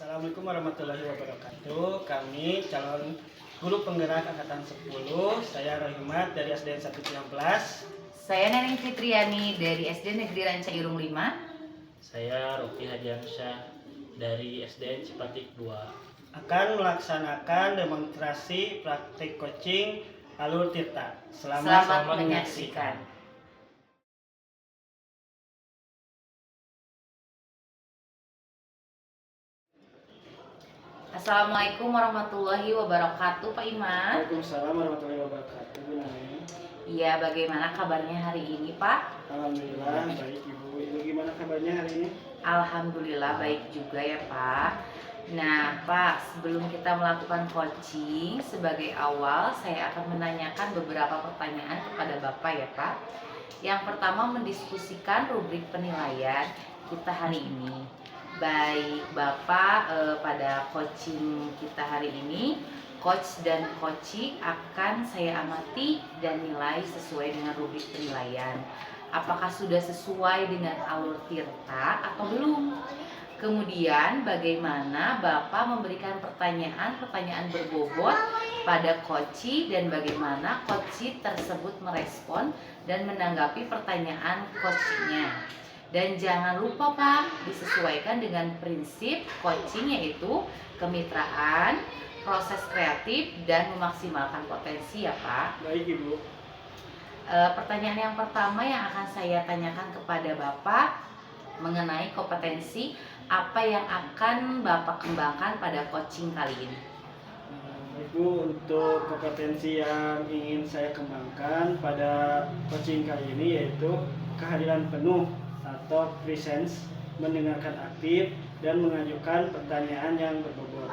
Assalamualaikum warahmatullahi wabarakatuh. Kami calon guru penggerak angkatan 10. Saya Rohimat dari SDN 119. Saya Neneng Fitriani dari SD Negeri Ranca Irung 5. Saya Roki Hadiansyah dari SDN Cipatik 2. Akan melaksanakan demonstrasi praktik coaching Alur Tirta. Selamat menyaksikan. Assalamualaikum warahmatullahi wabarakatuh, Pak Iman. Waalaikumsalam warahmatullahi wabarakatuh, Bu Nani. Iya, bagaimana kabarnya hari ini, Pak? Alhamdulillah baik, Ibu. Ibu gimana kabarnya hari ini? Alhamdulillah baik juga ya, Pak. Nah, Pak, sebelum kita melakukan coaching, sebagai awal saya akan menanyakan beberapa pertanyaan kepada Bapak ya, Pak. Yang pertama, mendiskusikan rubrik penilaian kita hari ini. Baik Bapak, pada coaching kita hari ini, coach dan coaching akan saya amati dan nilai sesuai dengan rubrik penilaian. Apakah sudah sesuai dengan alur tirta atau belum? Kemudian bagaimana Bapak memberikan pertanyaan berbobot pada coaching dan bagaimana coaching tersebut merespon dan menanggapi pertanyaan coachingnya. Dan jangan lupa Pak, disesuaikan dengan prinsip coaching yaitu kemitraan, proses kreatif, dan memaksimalkan potensi ya Pak. Baik, Ibu. Pertanyaan yang pertama yang akan saya tanyakan kepada Bapak mengenai kompetensi apa yang akan Bapak kembangkan pada coaching kali ini. Ibu, untuk kompetensi yang ingin saya kembangkan pada coaching kali ini yaitu kehadiran penuh atau presence, mendengarkan aktif, dan mengajukan pertanyaan yang berbobot.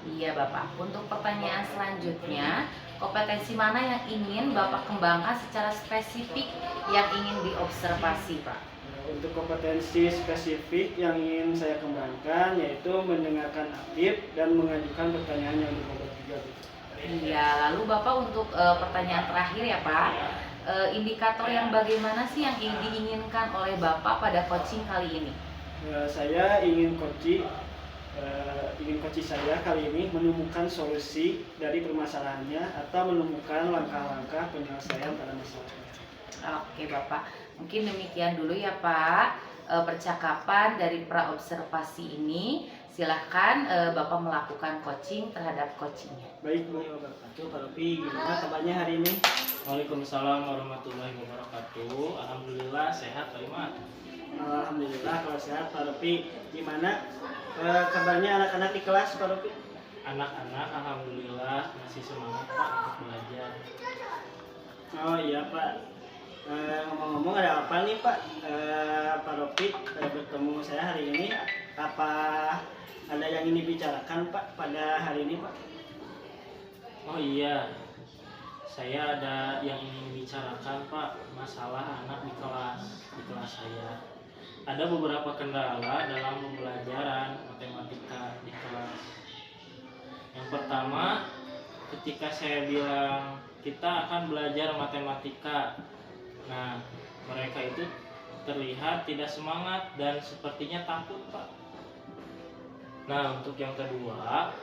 Iya Bapak, untuk pertanyaan selanjutnya, kompetensi mana yang ingin Bapak kembangkan secara spesifik yang ingin diobservasi Pak? Untuk kompetensi spesifik yang ingin saya kembangkan yaitu mendengarkan aktif dan mengajukan pertanyaan yang berbobot juga. Iya, lalu Bapak untuk pertanyaan terakhir ya Pak, indikator yang bagaimana sih yang diinginkan oleh Bapak pada coaching kali ini? Saya ingin coaching saya kali ini menemukan solusi dari permasalahannya atau menemukan langkah-langkah penyelesaian pada masalahnya. Oke Bapak, mungkin demikian dulu ya Pak percakapan dari praobservasi ini. Silahkan Bapak melakukan coaching terhadap coachingnya. Baik Bu, wabarakatuh. Pak Ropi, gimana kabarnya hari ini? Waalaikumsalam warahmatullahi wabarakatuh. Alhamdulillah sehat Pak Iman. Alhamdulillah kalau sehat Pak Ropi. Gimana kabarnya anak-anak di kelas Pak Ropi? Anak-anak alhamdulillah masih semangat Pak untuk belajar. Oh iya Pak. Ngomong-ngomong ada apa nih Pak? Pak Ropi bertemu saya hari ini. Apa ada yang ingin dibicarakan Pak pada hari ini Pak? Oh iya, saya ada yang ingin bicarakan Pak, masalah anak di kelas saya. Ada beberapa kendala dalam pembelajaran matematika di kelas. Yang pertama, ketika saya bilang kita akan belajar matematika, nah mereka itu terlihat tidak semangat dan sepertinya takut Pak. Nah untuk yang kedua,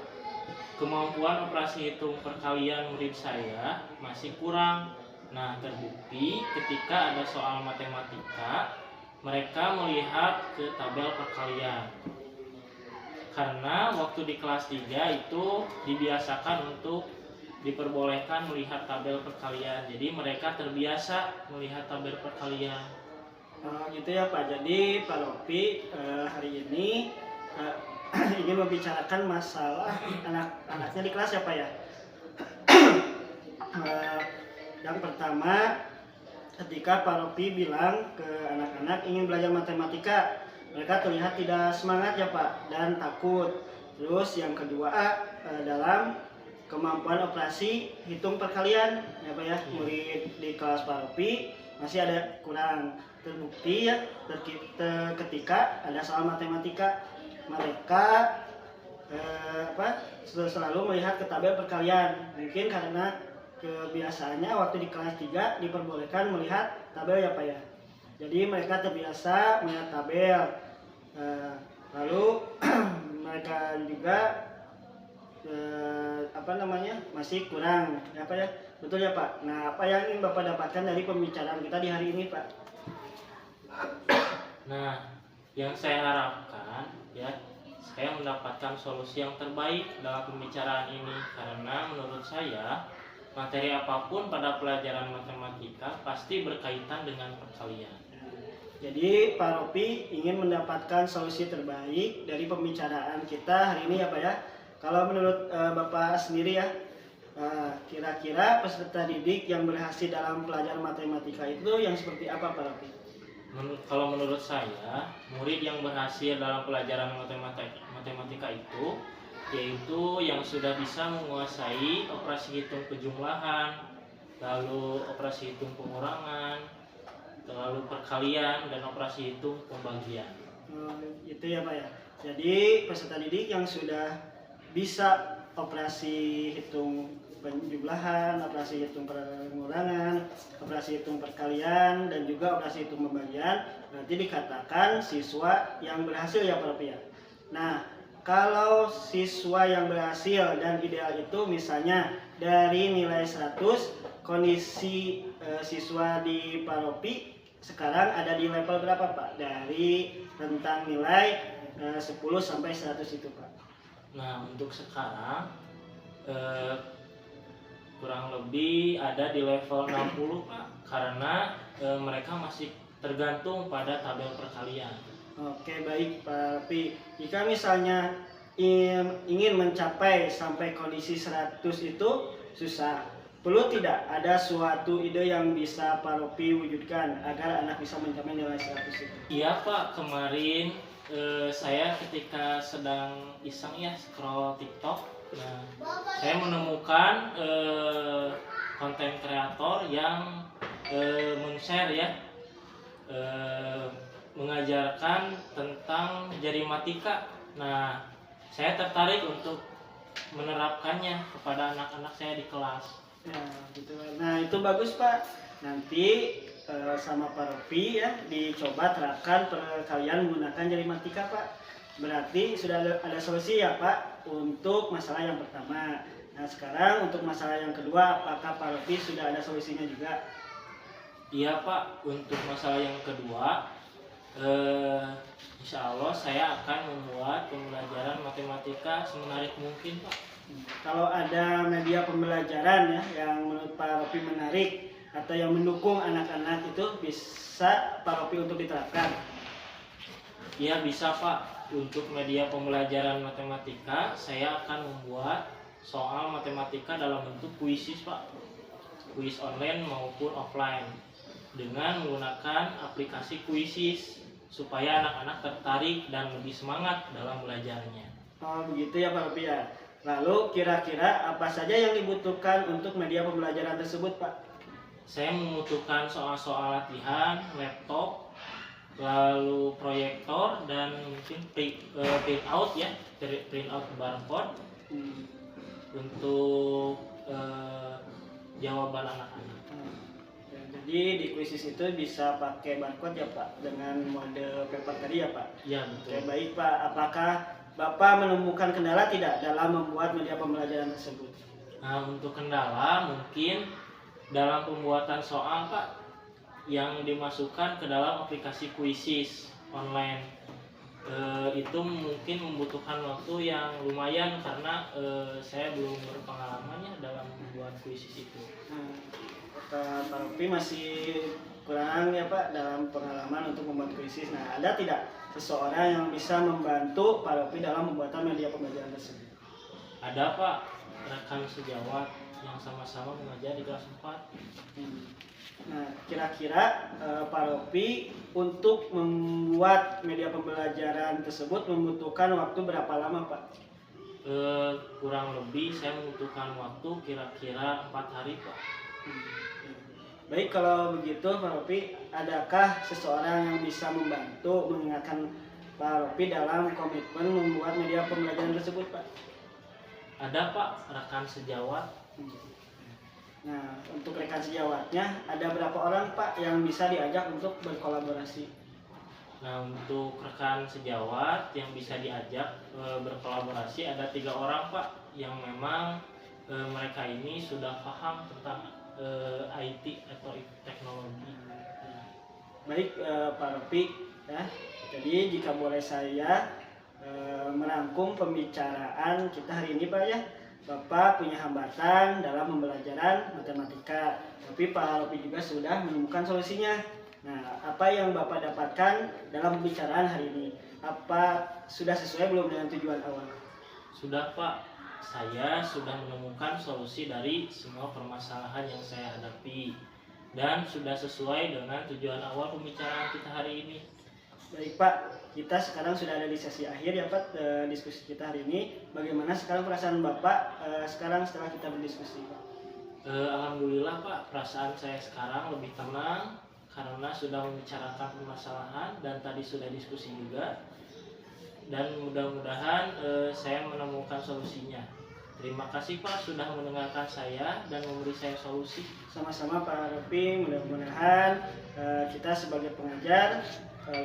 kemampuan operasi hitung perkalian murid saya masih kurang. Nah terbukti ketika ada soal matematika, mereka melihat ke tabel perkalian. Karena waktu di kelas 3 itu dibiasakan untuk diperbolehkan melihat tabel perkalian. Jadi mereka terbiasa melihat tabel perkalian. Gitu ya Pak. Jadi Pak Ropi hari ini ingin membicarakan masalah anak-anaknya di kelas ya Pak ya. Yang pertama, ketika Pak Ropi bilang ke anak-anak ingin belajar matematika, mereka terlihat tidak semangat ya Pak dan takut. Terus yang kedua, dalam kemampuan operasi hitung perkalian ya Pak ya, murid di kelas Pak Ropi masih ada kurang. Terbukti ya ketika ada soal matematika, mereka selalu melihat ke tabel perkalian. Mungkin karena kebiasaannya waktu di kelas 3 diperbolehkan melihat tabel ya Pak ya. Jadi mereka terbiasa melihat tabel. Lalu mereka juga masih kurang apa ya, betul ya Pak. Nah, apa yang ingin Bapak dapatkan dari pembicaraan kita di hari ini Pak? Nah, yang saya harapkan ya, saya mendapatkan solusi yang terbaik dalam pembicaraan ini, karena menurut saya materi apapun pada pelajaran matematika pasti berkaitan dengan perkalian. Jadi Pak Ropi ingin mendapatkan solusi terbaik dari pembicaraan kita hari ini ya Pak ya. Kalau menurut Bapak sendiri ya, kira-kira peserta didik yang berhasil dalam pelajaran matematika itu yang seperti apa Pak Ropi? Kalau menurut saya, murid yang berhasil dalam pelajaran matematika itu yaitu yang sudah bisa menguasai operasi hitung penjumlahan, lalu operasi hitung pengurangan, lalu perkalian, dan operasi hitung pembagian. Itu ya Pak ya. Jadi peserta didik yang sudah bisa operasi hitung penjumlahan, operasi hitung pengurangan, operasi hitung perkalian, dan juga operasi hitung pembagian, berarti dikatakan siswa yang berhasil ya Pak Ropi ya. Nah, kalau siswa yang berhasil dan ideal itu misalnya dari nilai 100, kondisi siswa di Pak Ropi sekarang ada di level berapa Pak? Dari rentang nilai 10 sampai 100 itu Pak. Nah, untuk sekarang kurang lebih ada di level 60 Pak, karena mereka masih tergantung pada tabel perkalian. Oke, baik Pak Ropi. Jika misalnya ingin mencapai sampai kondisi 100 itu susah, perlu tidak ada suatu ide yang bisa Pak Ropi wujudkan agar anak bisa mencapai nilai 100 itu? Iya Pak, kemarin saya ketika sedang iseng ya scroll TikTok, nah, saya menemukan konten kreator yang men-share ya, mengajarkan tentang jarimatika. Nah, saya tertarik untuk menerapkannya kepada anak-anak saya di kelas. Ya, gitu. Nah, itu bagus Pak. Nanti sama Pak Ropi ya dicoba terapkan perkalian menggunakan jarimatika Pak. Berarti sudah ada solusi ya Pak untuk masalah yang pertama. Nah, sekarang untuk masalah yang kedua, apakah Pak Ropi sudah ada solusinya juga? Iya Pak, untuk masalah yang kedua, insya Allah saya akan membuat pembelajaran matematika semenarik mungkin Pak. Kalau ada media pembelajaran ya yang menurut Pak Ropi menarik atau yang mendukung anak-anak itu bisa Pak Ropi untuk diterapkan? Iya bisa Pak. Untuk media pembelajaran matematika saya akan membuat soal matematika dalam bentuk kuisis Pak, kuis online maupun offline, dengan menggunakan aplikasi kuisis supaya anak-anak tertarik dan lebih semangat dalam belajarnya. Oh begitu ya Pak Ropi ya. Lalu kira-kira apa saja yang dibutuhkan untuk media pembelajaran tersebut Pak? Saya membutuhkan soal-soal latihan, laptop, lalu proyektor, dan mungkin print out ya, print out barcode untuk jawaban anak-anak. Ya, jadi di kuisis itu bisa pakai barcode ya Pak dengan mode paper tadi ya Pak? Ya betul. Oke baik Pak, apakah Bapak menemukan kendala tidak dalam membuat media pembelajaran tersebut? Nah, untuk kendala mungkin dalam pembuatan soal Pak yang dimasukkan ke dalam aplikasi kuisis online, itu mungkin membutuhkan waktu yang lumayan karena saya belum berpengalamannya dalam membuat kuisis itu. Pak Ropi masih kurang ya Pak dalam pengalaman untuk membuat kuisis. Nah, ada tidak seseorang yang bisa membantu Pak Ropi dalam pembuatan media pembelajaran tersebut? Ada Pak, rekan sejawat yang sama-sama mengajar di kelas 4. Nah, kira-kira Pak Ropi untuk membuat media pembelajaran tersebut membutuhkan waktu berapa lama Pak? Kurang lebih saya membutuhkan waktu kira-kira 4 hari Pak. Baik, kalau begitu Pak Ropi, adakah seseorang yang bisa membantu mengingatkan Pak Ropi dalam komitmen membuat media pembelajaran tersebut Pak? Ada Pak, rekan sejawat. Nah, untuk rekan sejawatnya ada berapa orang Pak yang bisa diajak untuk berkolaborasi? Nah, untuk rekan sejawat yang bisa diajak berkolaborasi ada 3 orang Pak, yang memang mereka ini sudah paham tentang IT atau teknologi. Baik, Pak Ropi, ya. Jadi jika boleh saya merangkum pembicaraan kita hari ini, Pak, ya. Bapak punya hambatan dalam pembelajaran matematika, tapi Pak Ropi juga sudah menemukan solusinya. Nah, apa yang Bapak dapatkan dalam pembicaraan hari ini? Apa sudah sesuai belum dengan tujuan awal? Sudah Pak, saya sudah menemukan solusi dari semua permasalahan yang saya hadapi dan sudah sesuai dengan tujuan awal pembicaraan kita hari ini. Baik Pak, kita sekarang sudah ada di sesi akhir ya Pak, diskusi kita hari ini. Bagaimana sekarang perasaan Bapak sekarang setelah kita berdiskusi Pak? Alhamdulillah Pak, perasaan saya sekarang lebih tenang karena sudah membicarakan permasalahan dan tadi sudah diskusi juga, dan mudah-mudahan saya menemukan solusinya. Terima kasih Pak sudah mendengarkan saya dan memberi saya solusi. Sama-sama Pak Ropi, mudah-mudahan kita sebagai pengajar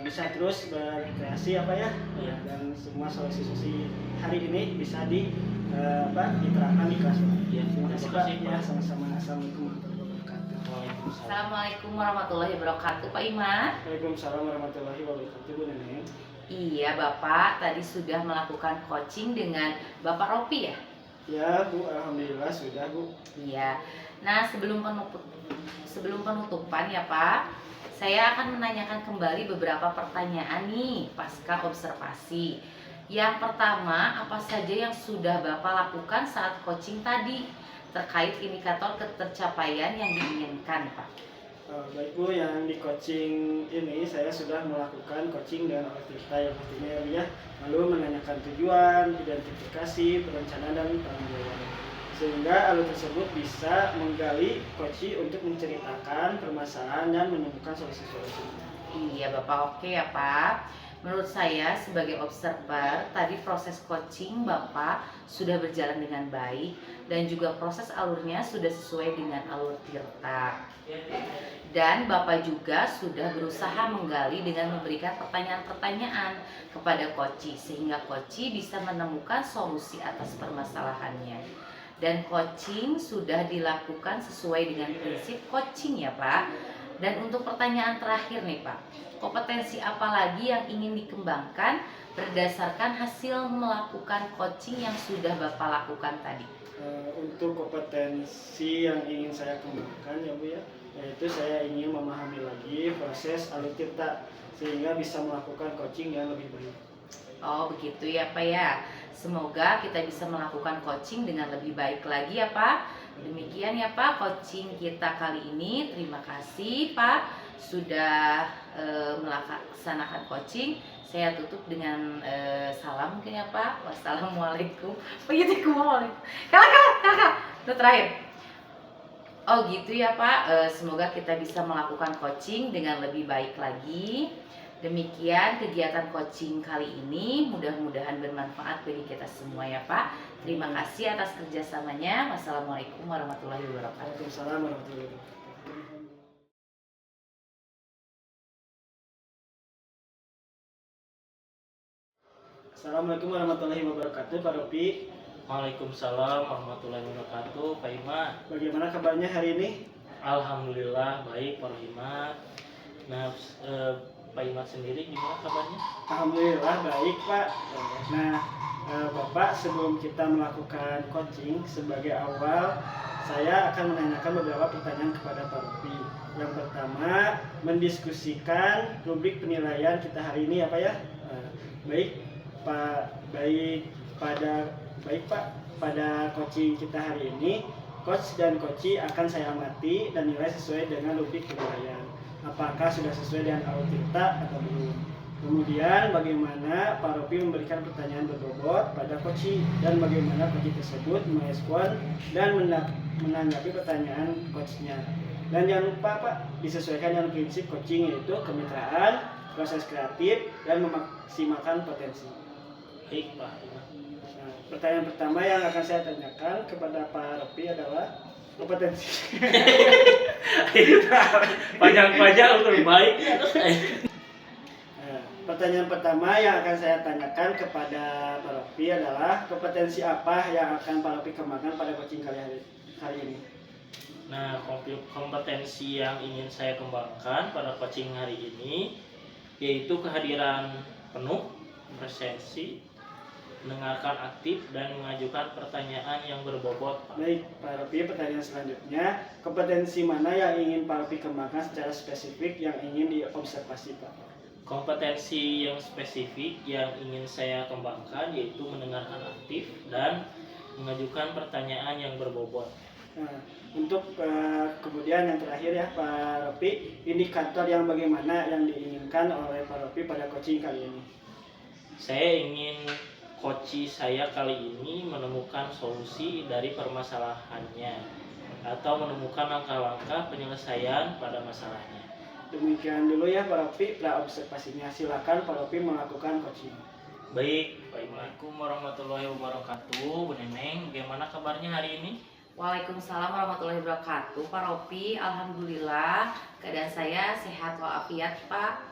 bisa terus berkreasi apa ya, Iya. dan semua solusi-solusi hari ini bisa diterapkan di kelas. Iya, Terima kasih Pak. Pak. Ya, sama-sama. Assalamualaikum warahmatullahi wabarakatuh. Waalaikumsalam. Assalamualaikum warahmatullahi wabarakatuh, Pak Iman. Waalaikumsalam warahmatullahi wabarakatuh, Bu Neneng. Iya Bapak, tadi sudah melakukan coaching dengan Bapak Ropi ya? Ya Bu, alhamdulillah sudah Bu. Iya. Nah, sebelum penutupan ya Pak, saya akan menanyakan kembali beberapa pertanyaan nih pasca observasi. Yang pertama, apa saja yang sudah Bapak lakukan saat coaching tadi terkait indikator ketercapaian yang diinginkan, Pak? Baik Bu, yang di coaching ini saya sudah melakukan coaching dengan olah tirta yang artinya ya, lalu menanyakan tujuan, identifikasi, perencanaan, dan tanggung jawab. Sehingga alur tersebut bisa menggali coach untuk menceritakan permasalahan dan menemukan solusi-solusi. Iya Bapak, oke ya Pak. Menurut saya sebagai observer, tadi proses coaching Bapak sudah berjalan dengan baik dan juga proses alurnya sudah sesuai dengan alur tirta. Dan Bapak juga sudah berusaha menggali dengan memberikan pertanyaan-pertanyaan kepada coach sehingga coach bisa menemukan solusi atas permasalahannya. Dan coaching sudah dilakukan sesuai dengan prinsip coaching ya Pak. Dan untuk pertanyaan terakhir nih Pak, kompetensi apa lagi yang ingin dikembangkan berdasarkan hasil melakukan coaching yang sudah Bapak lakukan tadi? Untuk kompetensi yang ingin saya kembangkan ya Bu ya, yaitu saya ingin memahami lagi proses alur tirta sehingga bisa melakukan coaching yang lebih baik. Oh begitu ya Pak ya. Semoga kita bisa melakukan coaching dengan lebih baik lagi ya Pak. Demikian ya Pak coaching kita kali ini. Terima kasih Pak sudah melaksanakan coaching. Saya tutup dengan salam mungkin ya Pak. Wassalamualaikum. Waalaikumsalam. Kakak. Itu terakhir. Oh gitu ya Pak. Semoga kita bisa melakukan coaching dengan lebih baik lagi. Demikian kegiatan coaching kali ini, mudah-mudahan bermanfaat bagi kita semua ya Pak. Terima kasih atas kerjasamanya. Wassalamualaikum warahmatullahi wabarakatuh. Waalaikumsalam warahmatullahi wabarakatuh. Assalamualaikum warahmatullahi wabarakatuh, Pak Ropi. Waalaikumsalam warahmatullahi wabarakatuh, Pak Iman. Bagaimana kabarnya hari ini? Alhamdulillah baik Pak Iman. Nah, Pak Iman sendiri gimana kabarnya? Alhamdulillah baik Pak. Nah Bapak, sebelum kita melakukan coaching sebagai awal, saya akan menanyakan beberapa pertanyaan kepada Pak Ropi. Yang pertama, mendiskusikan rubrik penilaian kita hari ini ya Pak ya. Baik Pak, pada coaching kita hari ini, coach dan coachee akan saya amati dan nilai sesuai dengan rubrik penilaian. Apakah sudah sesuai dengan alur tirta atau belum. Kemudian bagaimana Pak Ropi memberikan pertanyaan berbobot pada coachee dan bagaimana coachee tersebut merespon dan menanggapi pertanyaan coachnya. Dan jangan lupa Pak, disesuaikan dengan prinsip coaching yaitu kemitraan, proses kreatif, dan memaksimalkan potensi. Baik Pak Iman. Nah, pertanyaan pertama yang akan saya tanyakan kepada Pak Ropi adalah kompetensi. Panjang-panjang terbaik. Pertanyaan pertama yang akan saya tanyakan kepada Pak Ropi adalah kompetensi apa yang akan Pak Ropi kembangkan pada coaching kali ini? Nah, kompetensi yang ingin saya kembangkan pada coaching hari ini yaitu kehadiran penuh, presensi, mendengarkan aktif, dan mengajukan pertanyaan yang berbobot. Baik, Pak Ropi, pertanyaan selanjutnya, kompetensi mana yang ingin Pak Ropi kembangkan secara spesifik yang ingin diobservasi, Pak? Kompetensi yang spesifik yang ingin saya kembangkan yaitu mendengarkan aktif dan mengajukan pertanyaan yang berbobot. Nah, untuk kemudian yang terakhir ya Pak Ropi, indikator yang bagaimana yang diinginkan oleh Pak Ropi pada coaching kali ini? Saya ingin coach saya kali ini menemukan solusi dari permasalahannya atau menemukan langkah-langkah penyelesaian pada masalahnya. Demikian dulu ya Pak Ropi, observasinya. Silakan Pak Ropi melakukan coaching. Baik, Assalamualaikum warahmatullahi wabarakatuh. Bu Neneng, bagaimana kabarnya hari ini? Waalaikumsalam warahmatullahi wabarakatuh. Pak Ropi, alhamdulillah keadaan saya sehat walafiat, Pak.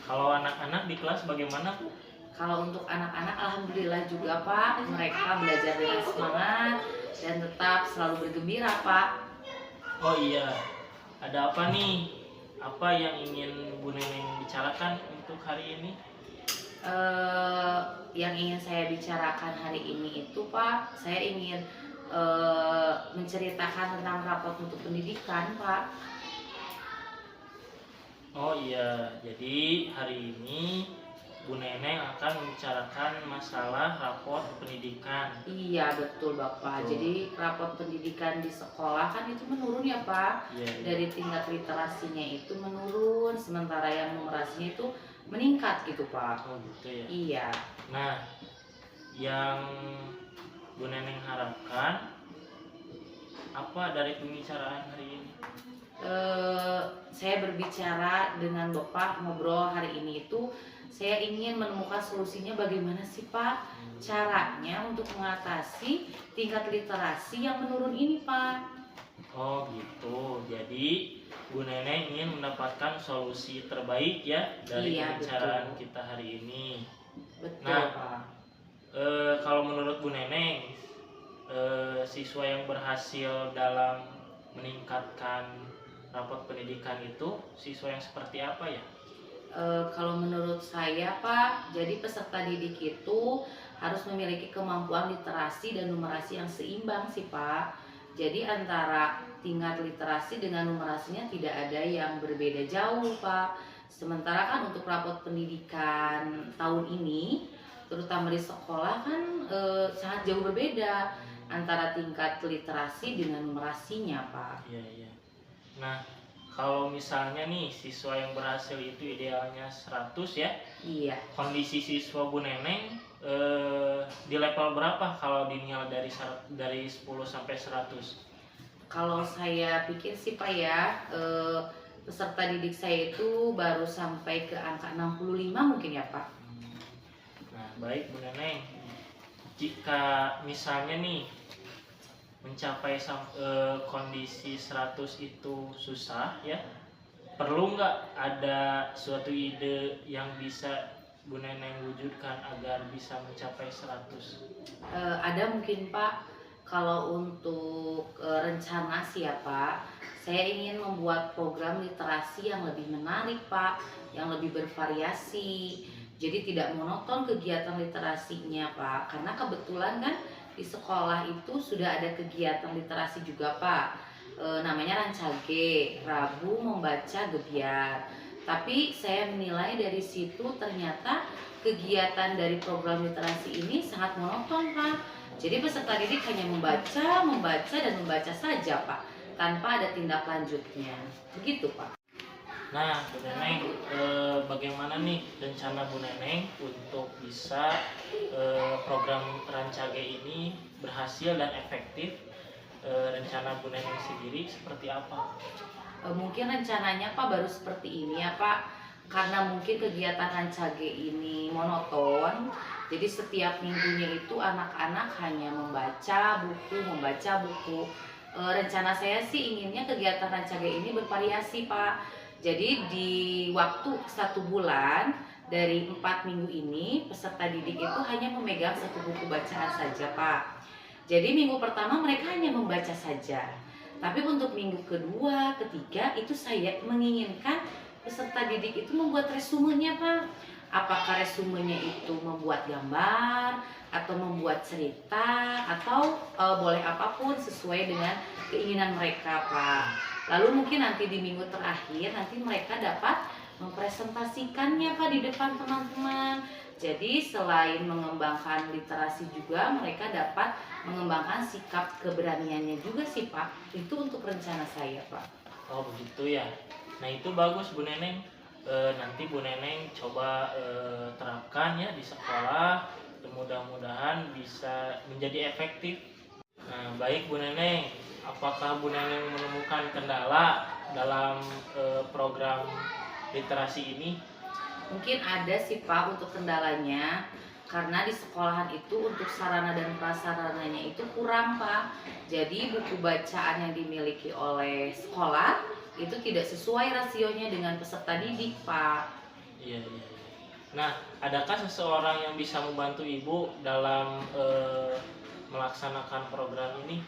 Kalau anak-anak di kelas bagaimana, Bu? Kalau untuk anak-anak alhamdulillah juga, Pak. Mereka belajar dengan semangat dan tetap selalu bergembira, Pak. Oh iya, ada apa nih? Apa yang ingin Bu Neneng bicarakan untuk hari ini? Yang ingin saya bicarakan hari ini itu, Pak, saya ingin menceritakan tentang rapot untuk pendidikan, Pak. Oh iya, jadi hari ini Bu Neneng akan membicarakan masalah rapot pendidikan. Iya, betul Bapak. Betul. Jadi rapot pendidikan di sekolah kan itu menurun ya, Pak. Iya, iya. Dari tingkat literasinya itu menurun, sementara yang numerasinya itu meningkat gitu, Pak. Oh gitu ya. Iya. Nah, yang Bu Neneng harapkan apa dari pembicaraan hari ini? Saya berbicara dengan Bapak ngobrol hari ini itu saya ingin menemukan solusinya bagaimana sih Pak caranya untuk mengatasi tingkat literasi yang menurun ini, Pak. Oh gitu. Jadi Bu Neneng ingin mendapatkan solusi terbaik ya dari Iya, pembicaraan betul. kita hari ini. Betul, Nah, Pak. Kalau menurut Bu Neneng, siswa yang berhasil dalam meningkatkan rapot pendidikan itu siswa yang seperti apa ya? Kalau menurut saya, Pak, jadi peserta didik itu harus memiliki kemampuan literasi dan numerasi yang seimbang sih, Pak. Jadi antara tingkat literasi dengan numerasinya tidak ada yang berbeda jauh, Pak. Sementara kan untuk rapot pendidikan tahun ini, terutama di sekolah kan sangat jauh berbeda antara tingkat literasi dengan numerasinya, Pak. Iya, iya. Nah, kalau misalnya nih siswa yang berhasil itu idealnya 100 ya. Iya. Kondisi siswa Bu Neneng di level berapa kalau dinilai dari 10 sampai 100? Kalau saya pikir sih Pak ya, peserta didik saya itu baru sampai ke angka 65 mungkin ya Pak. Nah, baik Bu Neneng. Jika misalnya nih mencapai kondisi 100 itu susah ya, perlu nggak ada suatu ide yang bisa Bu Neneng wujudkan agar bisa mencapai 100? Ada mungkin Pak, kalau untuk rencana sih ya Pak, saya ingin membuat program literasi yang lebih menarik Pak, yang lebih bervariasi. Jadi tidak monoton kegiatan literasinya Pak, karena kebetulan kan di sekolah itu sudah ada kegiatan literasi juga Pak, namanya Rancage, Rabu Membaca Gebiar. Tapi saya menilai dari situ ternyata kegiatan dari program literasi ini sangat monoton Pak. Jadi peserta didik hanya membaca, membaca dan membaca saja Pak, tanpa ada tindak lanjutnya. Begitu Pak. Nah, Bu Neneng, bagaimana nih rencana Bu Neneng untuk bisa program Rancage ini berhasil dan efektif? Rencana Bu Neneng sendiri seperti apa? Mungkin rencananya Pak baru seperti ini ya Pak, karena mungkin kegiatan Rancage ini monoton. Jadi setiap minggunya itu anak-anak hanya membaca buku. Rencana saya sih inginnya kegiatan Rancage ini bervariasi Pak. Jadi di waktu 1 bulan dari 4 minggu ini peserta didik itu hanya memegang 1 buku bacaan saja Pak. Jadi minggu pertama mereka hanya membaca saja. Tapi untuk minggu kedua, ketiga itu saya menginginkan peserta didik itu membuat resumenya Pak. Apakah resumenya itu membuat gambar atau membuat cerita atau boleh apapun sesuai dengan keinginan mereka Pak. Lalu mungkin nanti di minggu terakhir nanti mereka dapat mempresentasikannya Pak di depan teman-teman. Jadi selain mengembangkan literasi juga mereka dapat mengembangkan sikap keberaniannya juga sih Pak. Itu untuk rencana saya Pak. Oh begitu ya. Nah itu bagus Bu Neneng. Nanti Bu Neneng coba terapkan ya di sekolah. Mudah-mudahan bisa menjadi efektif. Nah baik Bu Neneng. Apakah Bu Neneng menemukan kendala dalam program literasi ini? Mungkin ada sih Pak untuk kendalanya. Karena di sekolahan itu untuk sarana dan prasarananya itu kurang Pak. Jadi buku bacaan yang dimiliki oleh sekolah itu tidak sesuai rasionya dengan peserta didik Pak. Iya, iya. Nah, adakah seseorang yang bisa membantu Ibu dalam melaksanakan program ini?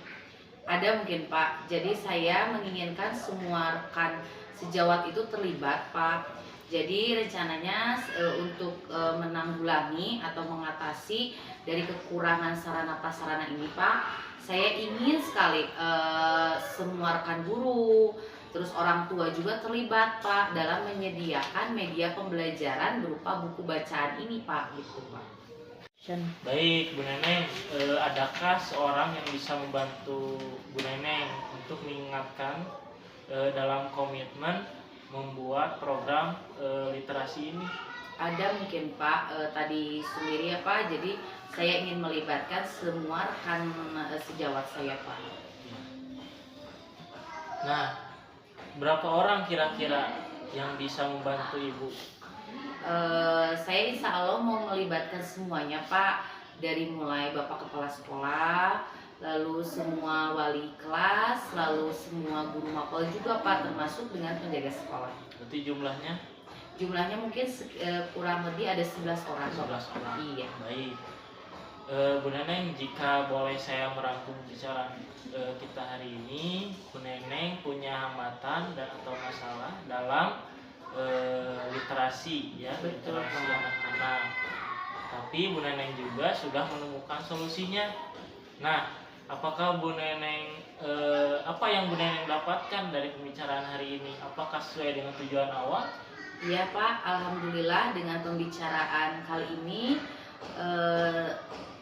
Ada mungkin Pak. Jadi saya menginginkan semua rekan sejawat itu terlibat Pak. Jadi rencananya untuk menanggulangi atau mengatasi dari kekurangan sarana prasarana ini Pak, saya ingin sekali semua rekan guru, terus orang tua juga terlibat Pak dalam menyediakan media pembelajaran berupa buku bacaan ini Pak, gitu Pak. Baik, Bu Neneng, adakah seorang yang bisa membantu Bu Neneng untuk mengingatkan dalam komitmen membuat program literasi ini? Ada mungkin Pak, tadi sendiri ya Pak, jadi saya ingin melibatkan semua rekan sejawat saya Pak. Nah, berapa orang kira-kira yang bisa membantu Ibu? Saya insya Allah mau melibatkan semuanya Pak, dari mulai Bapak Kepala Sekolah, lalu semua wali kelas, lalu semua guru mapel juga Pak, termasuk dengan penjaga sekolah. Berarti jumlahnya? Jumlahnya mungkin kurang lebih ada 11 orang. 11 orang. Iya. Baik. Bu Neneng, jika boleh saya merangkum bicara kita hari ini, Bu Neneng punya hambatan dan atau masalah dalam literasi ya, Betul, literasi Pak. anak-anak. Tapi Bu Neneng juga sudah menemukan solusinya. Nah, apakah Bu Neneng apa yang Bu Neneng dapatkan dari pembicaraan hari ini? Apakah sesuai dengan tujuan awal? Iya Pak, alhamdulillah dengan pembicaraan kali ini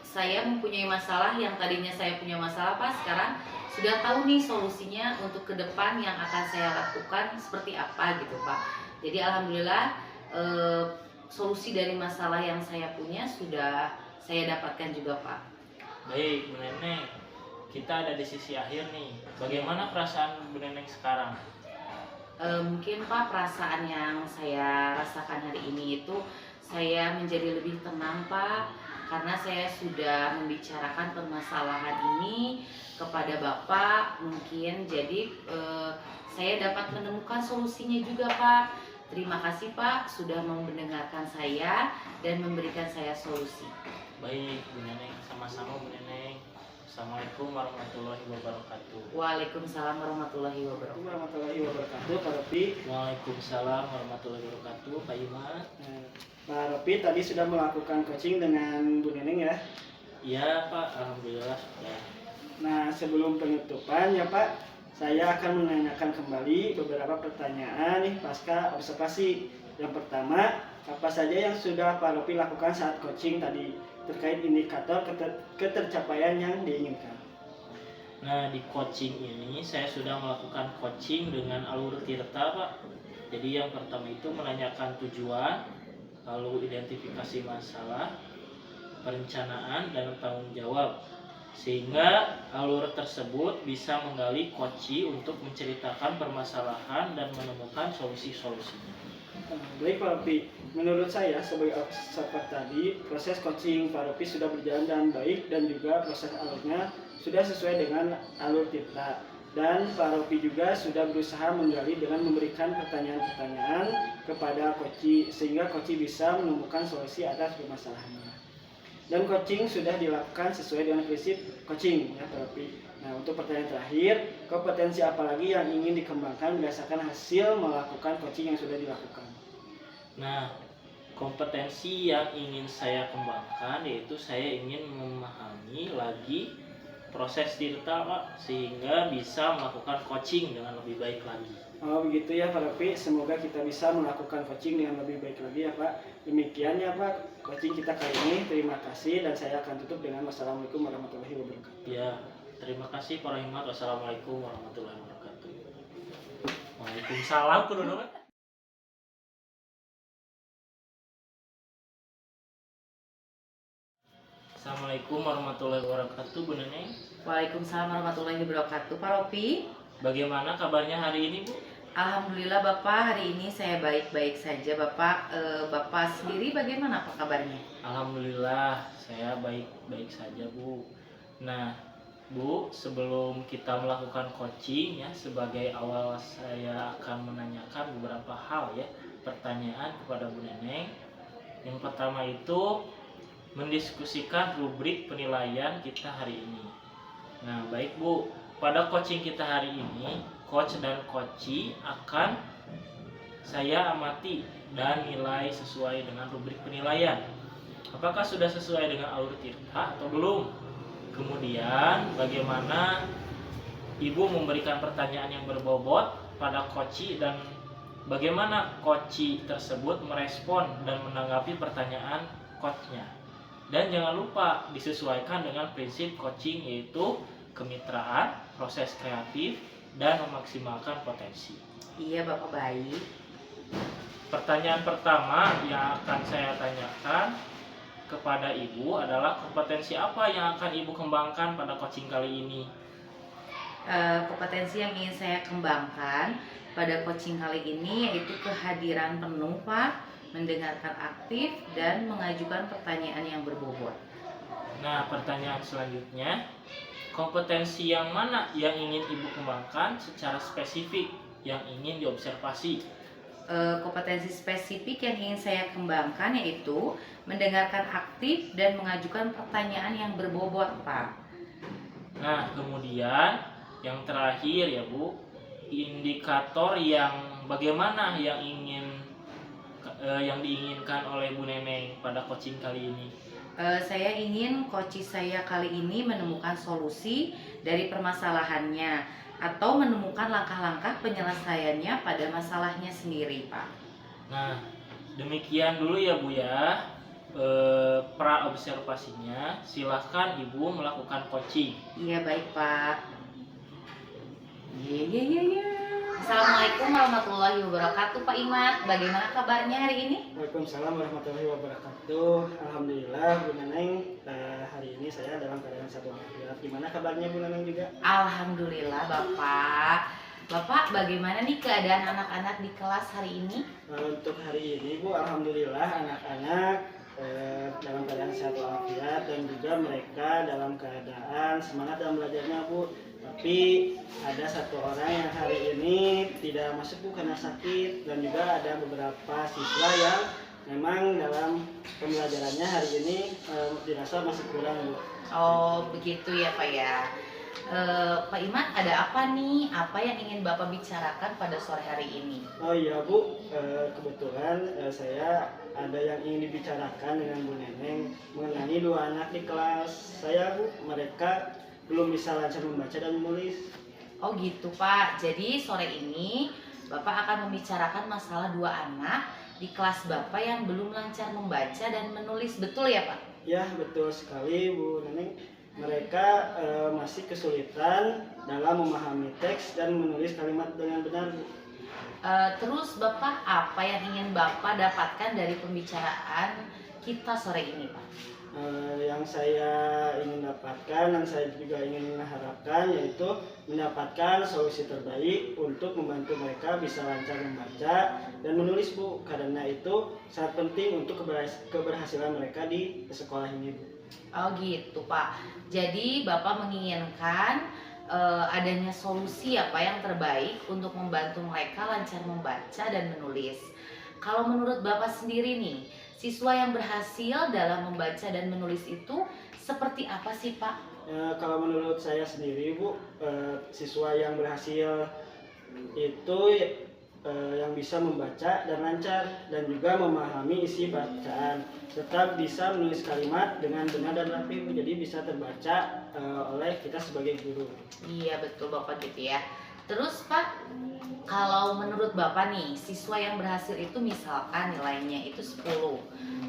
saya mempunyai masalah yang tadinya saya punya masalah Pak, sekarang sudah tahu nih solusinya untuk ke depan yang akan saya lakukan seperti apa gitu Pak. Jadi alhamdulillah solusi dari masalah yang saya punya sudah saya dapatkan juga Pak. Baik, Bu Neneng, kita ada di sisi akhir nih. Bagaimana perasaan Bu Neneng sekarang? Mungkin Pak, perasaan yang saya rasakan hari ini itu saya menjadi lebih tenang Pak, karena saya sudah membicarakan permasalahan ini kepada Bapak. Mungkin jadi saya dapat menemukan solusinya juga Pak. Terima kasih Pak sudah mendengarkan saya dan memberikan saya solusi. Baik, Bu Neneng, sama-sama Bu Neneng. Assalamualaikum warahmatullahi wabarakatuh. Waalaikumsalam warahmatullahi wabarakatuh. Warahmatullahi wabarakatuh, Pak Ropi. Waalaikumsalam warahmatullahi wabarakatuh, Pak Iman. Pak Ropi tadi sudah melakukan coaching dengan Bu Neneng ya. Iya Pak, alhamdulillah sudah. Nah, sebelum penutupan ya Pak, saya akan menanyakan kembali beberapa pertanyaan nih pasca observasi. Yang pertama, apa saja yang sudah Pak Ropi lakukan saat coaching tadi terkait indikator ketercapaian yang diinginkan? Nah, di coaching ini saya sudah melakukan coaching dengan alur tirta Pak. Jadi yang pertama itu menanyakan tujuan, lalu identifikasi masalah, perencanaan, dan tanggung jawab. Sehingga alur tersebut bisa menggali coachi untuk menceritakan permasalahan dan menemukan solusi-solusinya. Baik Pak Ropi, menurut saya sebagai observer tadi, proses coaching Pak Ropi sudah berjalan dengan baik dan juga proses alurnya sudah sesuai dengan alur tirta. Dan Pak Ropi juga sudah berusaha menggali dengan memberikan pertanyaan-pertanyaan kepada Koci sehingga Koci bisa menemukan solusi atas permasalahannya. Dan coaching sudah dilakukan sesuai dengan prinsip coaching ya Pak Ropi. Nah, untuk pertanyaan terakhir, kompetensi apa lagi yang ingin dikembangkan berdasarkan hasil melakukan coaching yang sudah dilakukan? Nah, kompetensi yang ingin saya kembangkan yaitu saya ingin memahami lagi proses digital Pak, sehingga bisa melakukan coaching dengan lebih baik lagi. Oh begitu ya Pak Ropi, semoga kita bisa melakukan coaching dengan lebih baik lagi ya Pak. Demikian ya Pak, coaching kita kali ini. Terima kasih dan saya akan tutup dengan wassalamualaikum warahmatullahi wabarakatuh. Ya, terima kasih Pak Rahmat. Wassalamualaikum warahmatullahi wabarakatuh. Waalaikumsalam kudu. Assalamualaikum warahmatullahi wabarakatuh, Bu Neneng. Waalaikumsalam warahmatullahi wabarakatuh. Pak Ropi, Bagaimana kabarnya hari ini, Bu? alhamdulillah Bapak, hari ini saya baik-baik saja. Bapak sendiri bagaimana Pak kabarnya? Alhamdulillah, saya baik-baik saja, Bu. Nah, Bu, sebelum kita melakukan coaching ya, sebagai awal saya akan menanyakan beberapa hal ya, pertanyaan kepada Bu Neneng. Yang pertama itu mendiskusikan rubrik penilaian kita hari ini. Nah, baik Bu, pada coaching kita hari ini, coach dan coachee akan saya amati dan nilai sesuai dengan rubrik penilaian. Apakah sudah sesuai dengan alur tirta atau belum? Kemudian, bagaimana Ibu memberikan pertanyaan yang berbobot pada coachee dan bagaimana coachee tersebut merespon dan menanggapi pertanyaan coachnya. Dan jangan lupa disesuaikan dengan prinsip coaching yaitu kemitraan, proses kreatif, dan memaksimalkan potensi. Iya Bapak baik. Pertanyaan pertama yang akan saya tanyakan kepada Ibu adalah kompetensi apa yang akan Ibu kembangkan pada coaching kali ini? Kompetensi yang ingin saya kembangkan pada coaching kali ini yaitu kehadiran penuh Pak, mendengarkan aktif dan mengajukan pertanyaan yang berbobot. Nah, pertanyaan selanjutnya, kompetensi yang mana yang ingin Ibu kembangkan secara spesifik yang ingin diobservasi? Kompetensi spesifik yang ingin saya kembangkan yaitu mendengarkan aktif dan mengajukan pertanyaan yang berbobot Pak. Nah, kemudian yang terakhir ya Bu, indikator yang bagaimana yang diinginkan oleh Bu Neneng pada coaching kali ini? Saya ingin coaching saya kali ini menemukan solusi dari permasalahannya atau menemukan langkah-langkah penyelesaiannya pada masalahnya sendiri Pak. Nah, demikian dulu ya Bu ya, pra observasinya. Silahkan Ibu melakukan coaching. Iya baik Pak. Iya. Assalamualaikum warahmatullahi wabarakatuh Pak Imat. Bagaimana kabarnya hari ini? Waalaikumsalam warahmatullahi wabarakatuh. Alhamdulillah Bu Neneng, hari ini saya dalam keadaan sehat walafiat. Gimana kabarnya Bu Neneng juga? Alhamdulillah Bapak. Bapak bagaimana nih keadaan anak-anak di kelas hari ini? Untuk hari ini Bu, alhamdulillah anak-anak dalam keadaan sehat walafiat dan juga mereka dalam keadaan semangat dalam belajarnya Bu. Tapi ada satu orang yang hari ini tidak masuk Bu karena sakit, dan juga ada beberapa siswa yang memang dalam pembelajarannya hari ini dirasa masih kurang Bu. Oh begitu ya Pak ya. Pak Imat, ada apa nih? Apa yang ingin Bapak bicarakan pada sore hari ini? Oh iya Bu, kebetulan saya ada yang ingin dibicarakan dengan Bu Neneng mengenai dua anak di kelas saya Bu. Mereka belum bisa lancar membaca dan menulis. Oh gitu Pak. Jadi sore ini Bapak akan membicarakan masalah dua anak di kelas Bapak yang belum lancar membaca dan menulis. Betul ya Pak? Ya betul sekali Bu Neneng. Mereka masih kesulitan dalam memahami teks dan menulis kalimat dengan benar Bu. Terus Bapak, apa yang ingin Bapak dapatkan dari pembicaraan kita sore ini Pak? Yang saya ingin dapatkan dan saya juga ingin mengharapkan yaitu mendapatkan solusi terbaik untuk membantu mereka bisa lancar membaca dan menulis Bu, karena itu sangat penting untuk keberhasilan mereka di sekolah ini Bu. Oh gitu Pak. Jadi Bapak menginginkan adanya solusi apa yang terbaik untuk membantu mereka lancar membaca dan menulis. Kalau menurut Bapak sendiri nih, siswa yang berhasil dalam membaca dan menulis itu seperti apa sih Pak? Kalau menurut saya sendiri Bu, siswa yang berhasil itu yang bisa membaca dan lancar dan juga memahami isi bacaan, tetap bisa menulis kalimat dengan benar dan rapi Bu. Jadi bisa terbaca oleh kita sebagai guru. Iya betul Bapak gitu ya. Terus Pak, kalau menurut Bapak nih, siswa yang berhasil itu misalkan nilainya itu 10.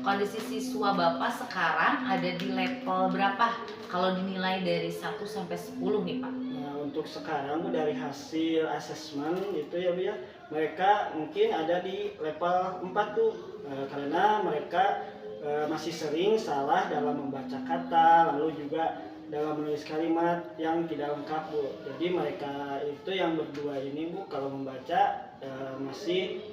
Kondisi siswa Bapak sekarang ada di level berapa? Kalau dinilai dari 1 sampai 10 nih Pak. Nah, untuk sekarang Bu, dari hasil asesmen itu ya Bu ya, mereka mungkin ada di level 4 tuh. Karena mereka masih sering salah dalam membaca kata, lalu juga dalam menulis kalimat yang tidak lengkap Bu. Jadi mereka itu yang berdua ini Bu, kalau membaca masih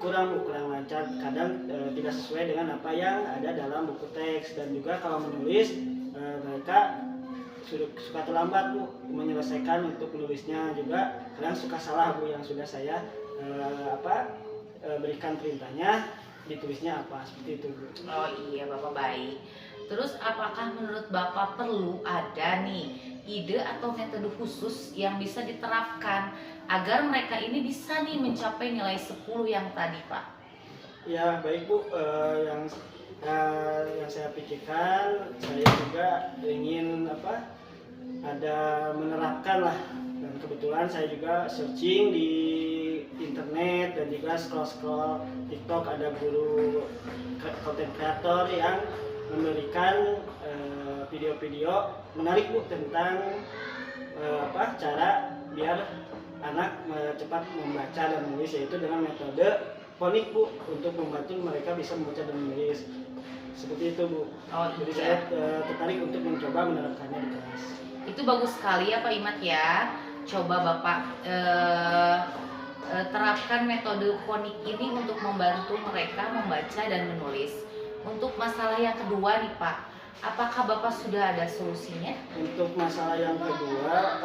kurang Bu, kurang lancar, kadang tidak sesuai dengan apa yang ada dalam buku teks. Dan juga kalau menulis mereka suka terlambat Bu menyelesaikan untuk menulisnya, juga kadang suka salah Bu, yang sudah saya berikan perintahnya ditulisnya apa, seperti itu Bu. Oh iya Bapak baik. Terus apakah menurut Bapak perlu ada nih ide atau metode khusus yang bisa diterapkan agar mereka ini bisa nih mencapai nilai 10 yang tadi Pak? Ya baik Bu, yang saya pikirkan, saya juga ingin ada menerapkan lah, dan kebetulan saya juga searching di internet dan juga scroll TikTok, ada guru content creator yang memberikan video-video menarik Bu tentang cara biar anak cepat membaca dan menulis, yaitu dengan metode fonik Bu, untuk membantu mereka bisa membaca dan menulis, seperti itu Bu. Oh Jadi iya. saya tertarik untuk mencoba menerapkannya di kelas. Itu bagus sekali ya Pak Imat ya. Coba Bapak terapkan metode fonik ini untuk membantu mereka membaca dan menulis. Untuk masalah yang kedua nih Pak, apakah Bapak sudah ada solusinya? Untuk masalah yang kedua,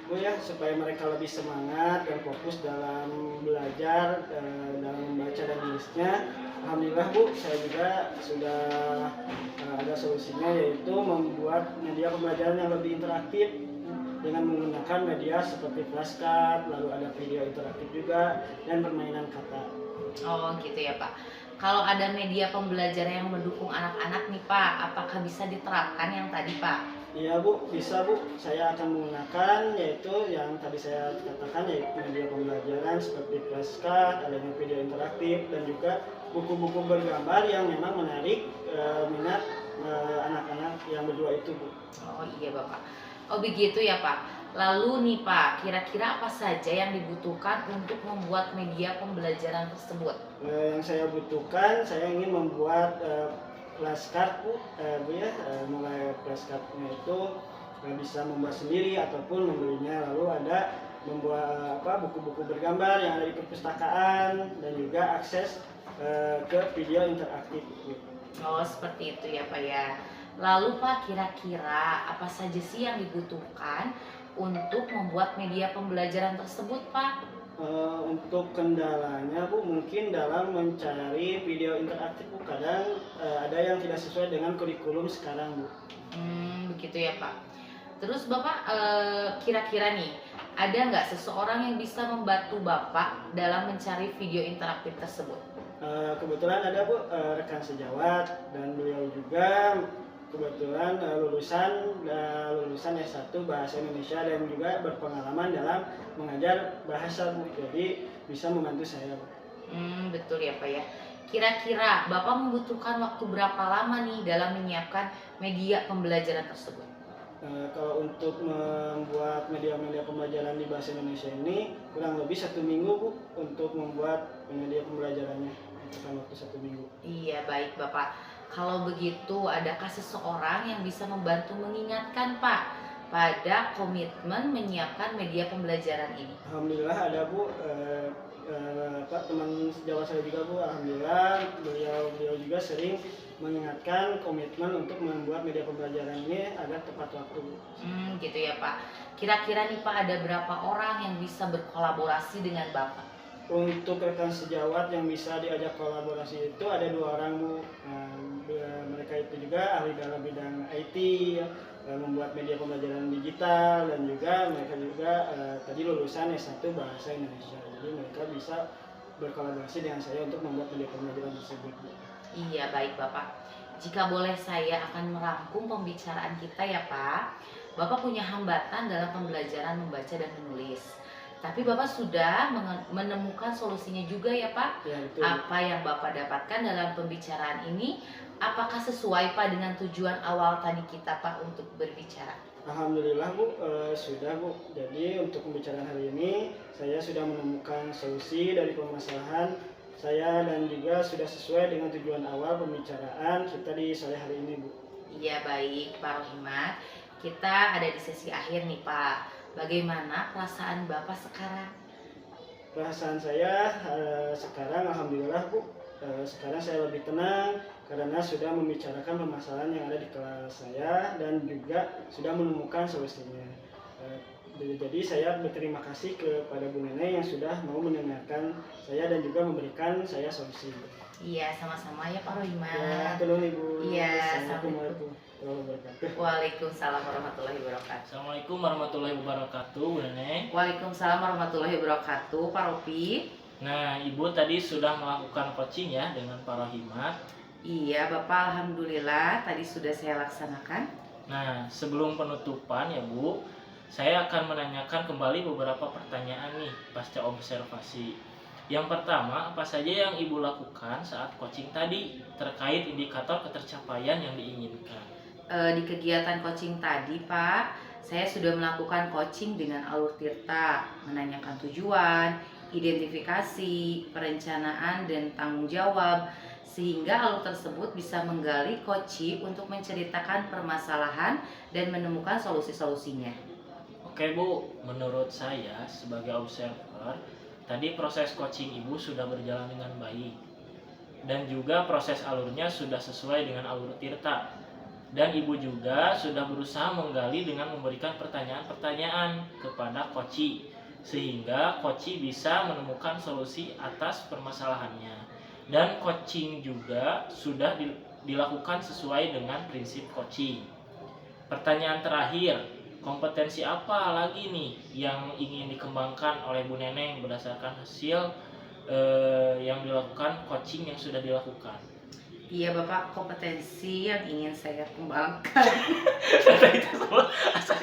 Bu ya, supaya mereka lebih semangat dan fokus dalam belajar, dalam membaca dan menulisnya, alhamdulillah Bu, saya juga sudah ada solusinya, yaitu membuat media pembelajaran yang lebih interaktif dengan menggunakan media seperti flashcard, lalu ada video interaktif juga, dan permainan kata. Oh gitu ya Pak. Kalau ada media pembelajaran yang mendukung anak-anak nih Pak, apakah bisa diterapkan yang tadi Pak? Iya Bu, bisa Bu. Saya akan menggunakan yaitu yang tadi saya katakan, yaitu media pembelajaran seperti flashcard, adanya video interaktif, dan juga buku-buku bergambar yang memang menarik minat anak-anak yang berdua itu Bu. Oh iya Bapak. Oh begitu ya Pak. Lalu nih Pak, kira-kira apa saja yang dibutuhkan untuk membuat media pembelajaran tersebut? Yang saya butuhkan, saya ingin membuat flashcard Bu, ya, mulai flashcardnya itu bisa membuat sendiri ataupun membelinya, lalu ada membuat buku-buku bergambar yang ada di perpustakaan, dan juga akses ke video interaktif Bu. Oh seperti itu ya Pak ya. Lalu Pak, kira-kira apa saja sih yang dibutuhkan untuk membuat media pembelajaran tersebut Pak? Untuk kendalanya Bu, mungkin dalam mencari video interaktif Bu, kadang ada yang tidak sesuai dengan kurikulum sekarang Bu. Begitu ya Pak. Terus Bapak kira-kira nih, ada nggak seseorang yang bisa membantu Bapak dalam mencari video interaktif tersebut? Kebetulan ada Bu, rekan sejawat, dan beliau juga kebetulan lulusan S1 Bahasa Indonesia dan juga berpengalaman dalam mengajar bahasa Bu. Jadi bisa membantu saya Bu. Betul ya Pak ya. Kira-kira Bapak membutuhkan waktu berapa lama nih dalam menyiapkan media pembelajaran tersebut? Kalau untuk membuat media-media pembelajaran di bahasa Indonesia ini kurang lebih 1 minggu Bu, untuk membuat media pembelajarannya, membutuhkan waktu 1 minggu. Iya baik Bapak. Kalau begitu, adakah seseorang yang bisa membantu mengingatkan Pak pada komitmen menyiapkan media pembelajaran ini? Alhamdulillah ada Bu, teman sejawat saya juga Bu, alhamdulillah beliau juga sering mengingatkan komitmen untuk membuat media pembelajaran ini agar tepat waktu Bu. Gitu ya Pak. Kira-kira nih Pak, ada berapa orang yang bisa berkolaborasi dengan Bapak? Untuk rekan sejawat yang bisa diajak kolaborasi itu ada 2 orang Bu. Mereka itu juga ahli dalam bidang IT, ya, membuat media pembelajaran digital, dan juga mereka juga tadi lulusan S1 Bahasa Indonesia. Jadi mereka bisa berkolaborasi dengan saya untuk membuat media pembelajaran tersebut Bu. Iya, baik Bapak. Jika boleh saya akan merangkum pembicaraan kita ya Pak. Bapak punya hambatan dalam pembelajaran membaca dan menulis. Tapi Bapak sudah menemukan solusinya juga ya Pak. Ya, betul. Apa yang Bapak dapatkan dalam pembicaraan ini, apakah sesuai Pak dengan tujuan awal tadi kita Pak untuk berbicara? Alhamdulillah Bu, sudah Bu. Jadi untuk pembicaraan hari ini saya sudah menemukan solusi dari permasalahan saya dan juga sudah sesuai dengan tujuan awal pembicaraan kita di sore hari ini Bu. Iya, baik Pak Rohimat. Kita ada di sesi akhir nih Pak. Bagaimana perasaan Bapak sekarang? Perasaan saya sekarang alhamdulillah Bu, sekarang saya lebih tenang karena sudah membicarakan permasalahan yang ada di kelas saya dan juga sudah menemukan solusinya. Jadi saya berterima kasih kepada Bu Nenek yang sudah mau mendengarkan saya dan juga memberikan saya solusi. Iya, sama-sama ya Pak Rohimat. Ya, tolong Ibu. Iya, Assalamualaikum warahmatullahi wabarakatuh. Waalaikumsalam warahmatullahi wabarakatuh. Assalamualaikum warahmatullahi wabarakatuh, Bu Nenek. Waalaikumsalam warahmatullahi wabarakatuh, Pak Ropi. Nah, Ibu tadi sudah melakukan coaching ya dengan Pak Rohimat. Iya, Bapak, alhamdulillah tadi sudah saya laksanakan. Nah, sebelum penutupan ya Bu, saya akan menanyakan kembali beberapa pertanyaan nih pasca observasi. Yang pertama, apa saja yang Ibu lakukan saat coaching tadi terkait indikator ketercapaian yang diinginkan? Di kegiatan coaching tadi, Pak, saya sudah melakukan coaching dengan alur tirta, menanyakan tujuan, identifikasi, perencanaan, dan tanggung jawab, sehingga alur tersebut bisa menggali coachee untuk menceritakan permasalahan dan menemukan solusi-solusinya. Oke Bu, menurut saya sebagai observer, tadi proses coaching Ibu sudah berjalan dengan baik. Dan juga proses alurnya sudah sesuai dengan alur tirta. Dan Ibu juga sudah berusaha menggali dengan memberikan pertanyaan-pertanyaan kepada coachee, sehingga coachee bisa menemukan solusi atas permasalahannya. Dan coaching juga sudah dilakukan sesuai dengan prinsip coaching. Pertanyaan terakhir, kompetensi apa lagi nih yang ingin dikembangkan oleh Bu Neneng berdasarkan hasil yang dilakukan coaching yang sudah dilakukan? Iya Bapak, kompetensi yang ingin saya kembangkan. Kata itu semua asal